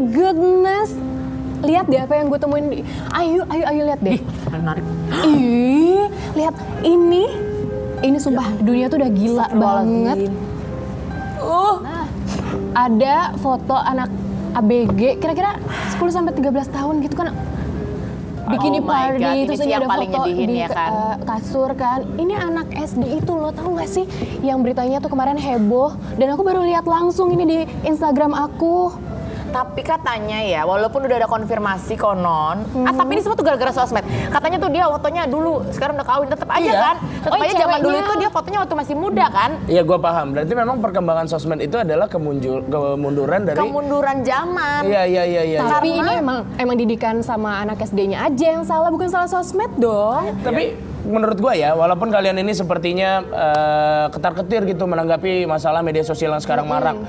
goodness. Lihat deh apa yang gue temuin. Ayo lihat deh. Menarik. Ih, lihat ini. Ini sumpah dunia tuh udah gila banget. Ada foto anak ABG kira-kira 10 sampai 13 tahun gitu kan. Bikini Oh my party, God, terus ini sih ini yang ada paling foto nyedihin di ya kan? kasur kan. Ini anak SD itu, lo tau gak sih yang beritanya tuh kemarin heboh. Dan aku baru lihat langsung ini di Instagram aku. Tapi katanya ya, walaupun udah ada konfirmasi konon, tapi ini semua tuh gara-gara sosmed. Katanya tuh dia fotonya dulu, sekarang udah kawin, tetap aja Iya. kan? Tetap Oh, aja zaman dulu ceweknya. itu dia fotonya waktu masih muda kan? Iya, gue paham. Berarti memang perkembangan sosmed itu adalah kemunduran dari. Kemunduran zaman. Iya. Tapi ini emang didikan sama anak SD-nya aja yang salah, bukan salah sosmed dong. Tapi menurut gua ya, walaupun kalian ini sepertinya ketar-ketir gitu menanggapi masalah media sosial yang sekarang marak,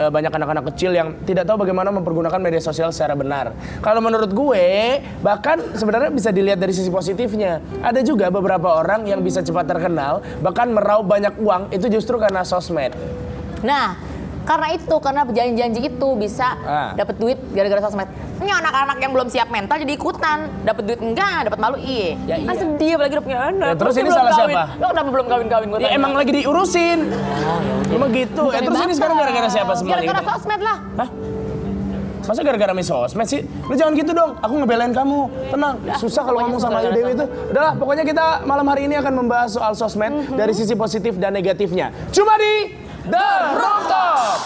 banyak anak-anak kecil yang tidak tahu bagaimana mempergunakan media sosial secara benar. Kalau menurut gue, bahkan sebenarnya bisa dilihat dari sisi positifnya. Ada juga beberapa orang yang bisa cepat terkenal, bahkan meraup banyak uang itu justru karena sosmed. Nah, karena janji-janji itu bisa dapat duit gara-gara sosmed. Ini anak-anak yang belum siap mental jadi ikutan, dapat duit enggak, dapat malu iya. Ya, Kan iya. sedih apalagi udah punya anak. Ya, terus ini belum salah kawin. siapa? Lo kenapa belum kawin-kawin gue Ya tanya? emang lagi diurusin. Cuma gitu. Terus ini sekarang gara-gara siapa semuanya? Gara-gara gitu? sosmed lah. Hah? Masa gara-gara main sosmed sih? Lu jangan gitu dong, aku ngebelain kamu. Tenang, susah kalau ngomong sama Ayu Dewi itu. Udahlah, pokoknya kita malam hari ini akan membahas soal sosmed dari sisi positif dan negatifnya. Cuma di The Rooftop.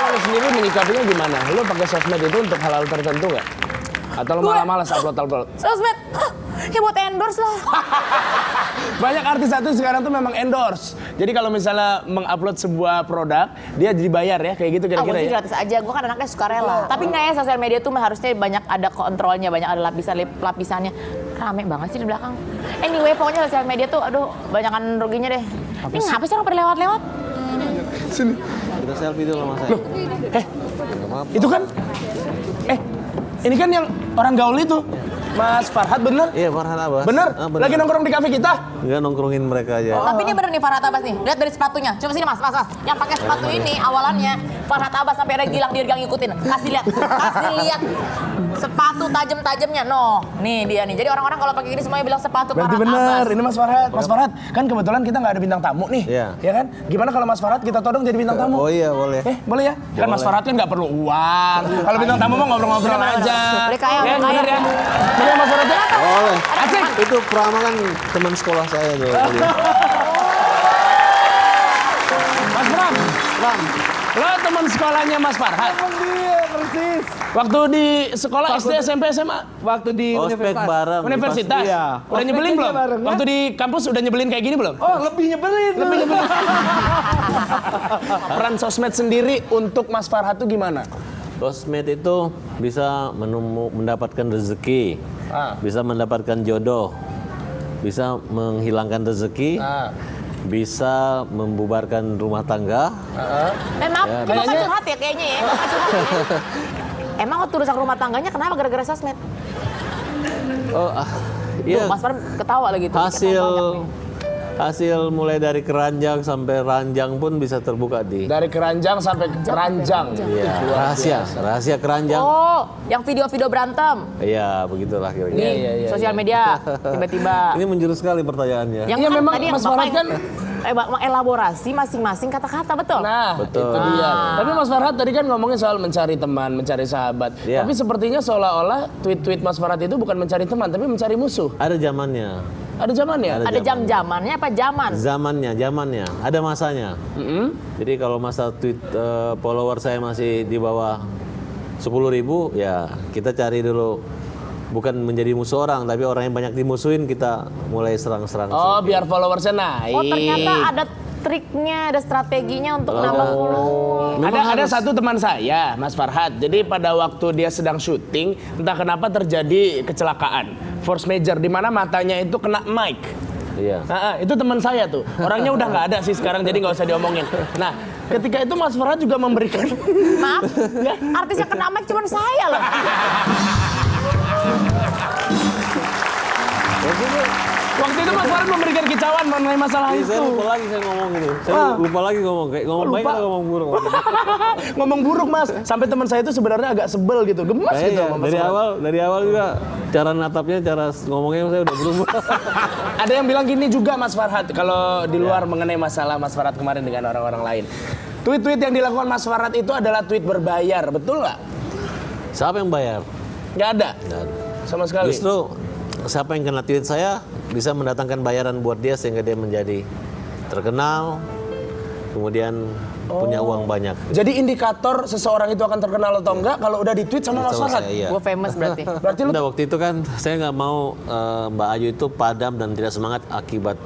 Lu sendiri menyikapinya gimana? Lu pakai sosmed itu untuk hal-hal tertentu nggak? Atau lu malah malas upload? Sosmed, ya buat endorse lah. Banyak artis satu sekarang tuh memang endorse. Jadi kalau misalnya mengupload sebuah produk, dia dibayar ya, kayak gitu Gue kira-kira sih ya. gratis aja, gue kan anaknya suka rela. Tapi nggak ya, sosial media tuh harusnya banyak ada kontrolnya, banyak ada lapisannya. Rame banget sih di belakang. Anyway, pokoknya sosial media tuh, aduh, banyakan ruginya deh. Ini ngapa sih orang pada lewat-lewat? Kita selfie dulu sama saya. Itu kan, ini kan yang orang gaul itu, Mas Farhad, bener? Iya, Farhan Abbas. Bener? Ah, Lagi nongkrong di kafe kita? Enggak, nongkrongin mereka aja. Tapi ini bener nih Farhad Abbas nih. Lihat dari sepatunya. Coba sini mas. Yang pakai sepatu ini awalannya Farhad Abbas sampai ada Gilang Dirgang ngikutin. Kasih lihat. Sepatu tajam-tajamnya. No, nih dia nih. Jadi orang-orang kalau pakai gini semuanya bilang sepatu Berarti Farhad bener, Abbas. ini Mas Farhad. Mas Farhad, kan kebetulan kita nggak ada bintang tamu nih, Iya. ya kan? Gimana kalau Mas Farhad kita todong jadi bintang tamu? Oh iya, boleh. Boleh ya? Kan Mas Farhad kan nggak perlu uang. Kalau bintang tamu mah ngobrol-ngobrol aja. Boleh kaya, Ya, boleh bener kaya. ya? Bener ya Mas Farhad ya? Boleh. Asik. Itu Prama kan teman sekolah saya tuh. Mas Pram, lo teman sekolahnya Mas Farhad? Iya, persis. Waktu di sekolah SD, SMP, SMA? Waktu di Ospek bareng. Universitas? Iya. Udah nyebelin Ospeknya belum? bareng, ya? Waktu di kampus udah nyebelin kayak gini belum? Oh, lebih nyebelin. Peran sosmed sendiri untuk Mas Farhad tuh gimana? Sosmed itu bisa mendapatkan rezeki, bisa mendapatkan jodoh, bisa menghilangkan rezeki, bisa membubarkan rumah tangga. Maaf, Ya, kita kan kayaknya- curhat ya kayaknya ya. Kita curhat ya. Emang waktu rusak rumah tangganya kenapa gara-gara sosmed? Iya. Tuh, Mas Farhan ketawa lagi tuh. Hasil mulai dari keranjang sampai ranjang pun bisa terbuka di. Dari keranjang sampai keranjang. Iya, rahasia keranjang. Oh, yang video-video berantem. Iya, begitulah kira-kira. Di sosial media tiba-tiba. Ini menjurus sekali pertanyaannya. Yang Iya, kan memang tadi yang Mas Farhad Bapak kan mengelaborasi masing-masing kata-kata, betul? Nah, Betul. itu dia. Tapi Mas Farhad tadi kan ngomongin soal mencari teman, mencari sahabat. Iya. Tapi sepertinya seolah-olah tweet-tweet Mas Farhad itu bukan mencari teman, tapi mencari musuh. Ada zamannya. Ada zamannya? Ada jam-jamannya apa zaman? Zamannya, ada masanya. Jadi kalau masa tweet follower saya masih di bawah 10.000, ya kita cari dulu. Bukan menjadi musuh orang, tapi orang yang banyak dimusuhin kita mulai serang-serang. Oh, biar followersnya naik. Oh, ternyata ada triknya, ada strateginya untuk Kalau nambah ada- follower. Memang Ada harus. satu teman saya, Mas Farhad. Jadi pada waktu dia sedang syuting, entah kenapa terjadi kecelakaan force major di mana matanya itu kena mic. Iya. Itu teman saya tuh. Orangnya udah nggak ada sih sekarang, jadi nggak usah diomongin. Nah, ketika itu Mas Farhad juga memberikan. Maaf, artis yang kena mic cuma saya loh. Waktu itu Mas Farhad memberikan kicauan mengenai masalah Iya, itu. saya lupa lagi saya ngomong gitu. Saya lupa lagi ngomong. Kayak ngomong baik Lupa. atau ngomong buruk. Ngomong buruk Mas, sampai teman saya itu sebenarnya agak sebel gitu, gemes gitu. Kayaknya sama Mas dari Farhad. dari awal juga cara natapnya, cara ngomongnya saya udah berubah. Ada yang bilang gini juga Mas Farhad, kalau di luar mengenai masalah Mas Farhad kemarin dengan orang-orang lain. Tweet-tweet yang dilakukan Mas Farhad itu adalah tweet berbayar, betul nggak? Siapa yang bayar? Nggak ada, Dan sama sekali. justru siapa yang kena tweet saya bisa mendatangkan bayaran buat dia sehingga dia menjadi terkenal, kemudian punya uang banyak. Jadi indikator seseorang itu akan terkenal atau enggak kalau udah di-tweet sama Mas Sama Farhad. saya, iya. Gue famous berarti. Berarti lu Nah, waktu itu kan saya nggak mau Mbak Ayu itu padam dan tidak semangat akibat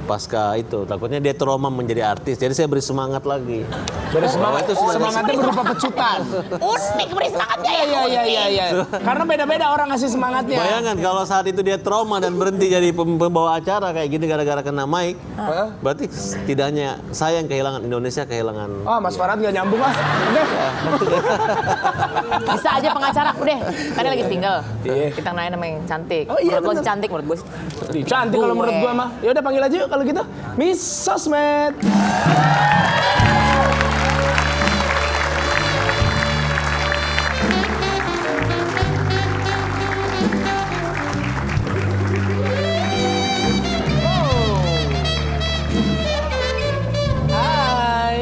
pasca itu. Takutnya dia trauma menjadi artis. Jadi saya beri semangat lagi. dari semangat itu sudah semangatnya berupa pecutan. Unik beri semangatnya ya. Iya. Karena beda-beda orang ngasih semangatnya. Bayangkan kalau saat itu dia trauma dan berhenti jadi pembawa acara kayak gini gara-gara kena mic. Berarti tidak hanya saya yang kehilangan, Indonesia kehilangan. Oh, Mas Farhad nggak nyambung Mas. Oke. Bisa aja pengacara, udah. Kan dia lagi single. Iya. Kita nanya nama yang cantik. Oh, iya, Menurut lo bener. sih cantik, menurut gue. Cantik kalau menurut gua mah. Ya udah panggil aja yuk kalau gitu. Miss Sosmed. Hai.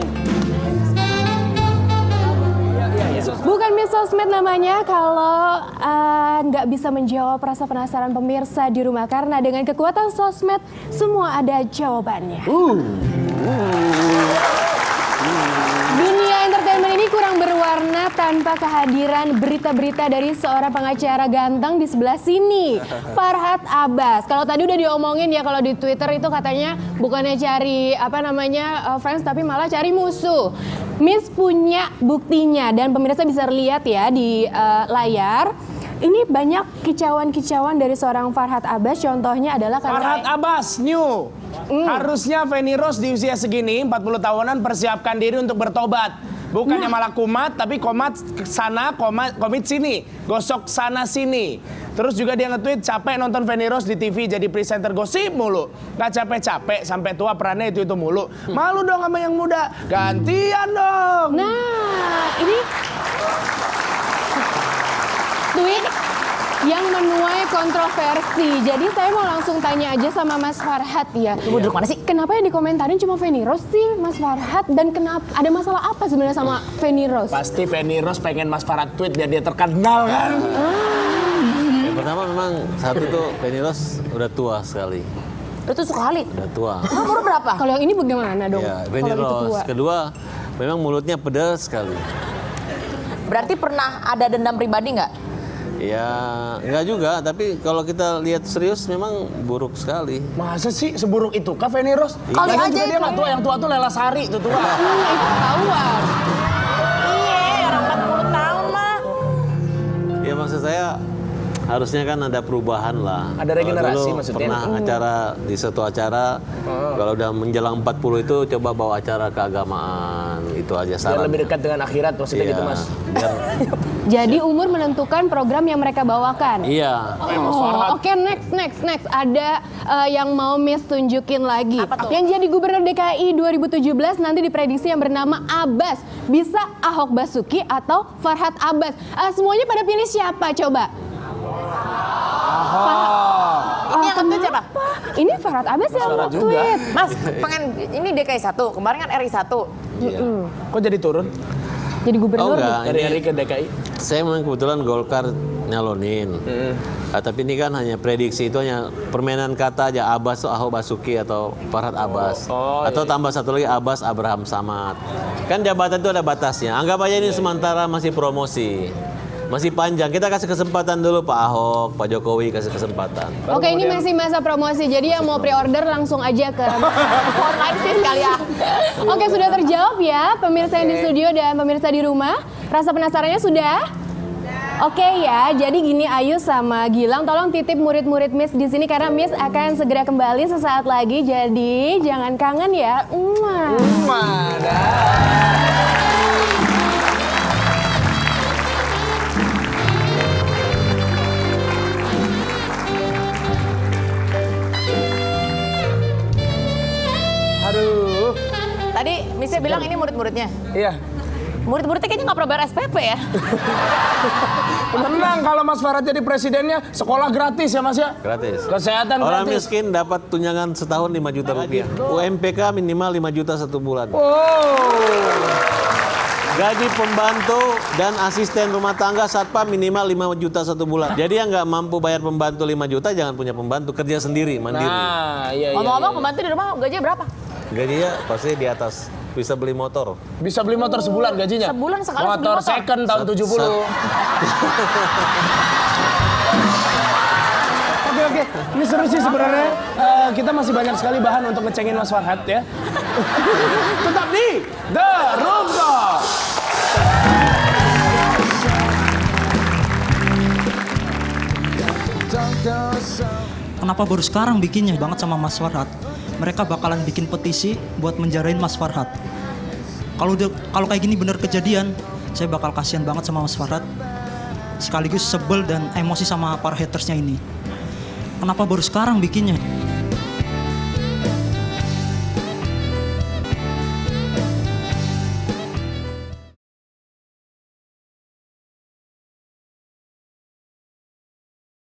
Bukan Miss Sosmed namanya kalau nggak bisa menjawab rasa penasaran pemirsa di rumah karena dengan kekuatan sosmed semua ada jawabannya. Dunia entertainment ini kurang berwarna tanpa kehadiran berita-berita dari seorang pengacara ganteng di sebelah sini, Farhad Abbas. Kalau tadi udah diomongin ya kalau di Twitter itu katanya bukannya cari fans tapi malah cari musuh. Miss punya buktinya dan pemirsa bisa lihat ya di layar. Ini banyak kicauan-kicauan dari seorang Farhad Abbas. Contohnya adalah Farhad Abbas, new. Harusnya Feni Rose di usia segini, 40 tahunan, persiapkan diri untuk bertobat. Bukannya malah kumat, tapi komat sana, komit sini. Gosok sana sini. Terus juga dia nge-tweet, capek nonton Feni Rose di TV jadi presenter gosip mulu. Gak capek-capek, sampai tua perannya itu mulu. Malu dong sama yang muda, gantian dong. Nah, ini tweet yang menuai kontroversi. Jadi saya mau langsung tanya aja sama Mas Farhad ya. Lu duduk mana sih? Kenapa yang dikomentarin cuma Feni Rose sih, Mas Farhad? Dan kenapa ada masalah apa sebenarnya sama Feni Rose? Pasti Feni Rose pengen Mas Farhad tweet biar dia terkenal kan. Yang pertama memang saat itu Feni Rose udah tua sekali. Itu sekali. Udah tua. Umur berapa? Kalau yang ini bagaimana dong? Ya, Feni Kalau itu tua. Rose. Kedua, memang mulutnya pedas sekali. Berarti pernah ada dendam pribadi nggak? Ya, enggak juga, tapi kalau kita lihat serius memang buruk sekali. Masa sih seburuk itu kah Feni Rose? Kali Lagian aja juga dia itu. nggak tua, yang tua tuh Lela Sari itu tua. Itu ketahuan. Iya, orang 40 tahun mah. Ya maksud saya harusnya kan ada perubahan lah. Ada regenerasi Kalau dulu maksudnya. Pernah acara di suatu acara, kalau udah menjelang 40 itu coba bawa acara keagamaan. Itu aja Biar saran. lebih dekat dengan akhirat maksudnya Iya, gitu Mas. biar- Jadi umur menentukan program yang mereka bawakan. iya. Oh, oke, next. Ada yang mau Miss tunjukin lagi. Apa tuh? Yang jadi gubernur DKI 2017 nanti diprediksi yang bernama Abbas. Bisa Ahok Basuki atau Farhad Abbas. Semuanya pada pilih siapa coba? Ini yang nge-tweet siapa? Ini Farhad Abbas yang Farhad juga. nge-tweet. Mas, pengen ini DKI 1, kemarin kan RI 1. Iya. Kok jadi turun Jadi Oh gubernur. enggak, dari ini RI ke DKI? saya memang kebetulan Golkar nyalonin. Tapi ini kan hanya prediksi, itu hanya permainan kata aja. Abbas tuh Ahok Basuki atau Farhad Abbas. Oh, Atau tambah satu lagi Abbas Abraham Samad. Kan jabatan itu ada batasnya. Anggap aja ini sementara masih promosi. Masih panjang. Kita kasih kesempatan dulu Pak Ahok, Pak Jokowi kasih kesempatan. Oke, ini masih masa promosi. Jadi yang mau pre-order langsung aja ke Online sih sekali ya. Oke, sudah terjawab ya pemirsa yang di studio dan pemirsa di rumah. Rasa penasarannya sudah? Oke ya, jadi gini Ayu sama Gilang, tolong titip murid-murid Miss di sini karena Miss akan segera kembali sesaat lagi. Jadi jangan kangen ya. Aduh. Tadi Missnya bilang ini murid-muridnya. Iya. Murid-muridnya kayaknya nggak pernah bayar SPP ya. Tenang kalau Mas Farhat jadi presidennya, sekolah gratis ya Mas ya? Gratis. Kesehatan Orang gratis. miskin dapat tunjangan setahun 5 juta rupiah. UMPK minimal 5 juta satu bulan. Oh. Gaji pembantu dan asisten rumah tangga satpam minimal 5 juta satu bulan. Jadi yang nggak mampu bayar pembantu 5 juta jangan punya pembantu, kerja sendiri, mandiri. Nah, iya. Ngomong-ngomong pembantu di rumah gajinya berapa? Gajinya pasti di atas, bisa beli motor. Bisa beli motor sebulan gajinya? Sebulan sekali beli motor motor. second tahun 70. Oke. Ini seru sih sebenarnya. Kita masih banyak sekali bahan untuk ngecengin Mas Farhat ya. Tetap di The Room Talk. Kenapa baru sekarang bikinnya banget sama Mas Farhat? Mereka bakalan bikin petisi buat menjarain Mas Farhat. Kalau kayak gini bener kejadian, saya bakal kasihan banget sama Mas Farhat. Sekaligus sebel dan emosi sama para hatersnya ini. Kenapa baru sekarang bikinnya?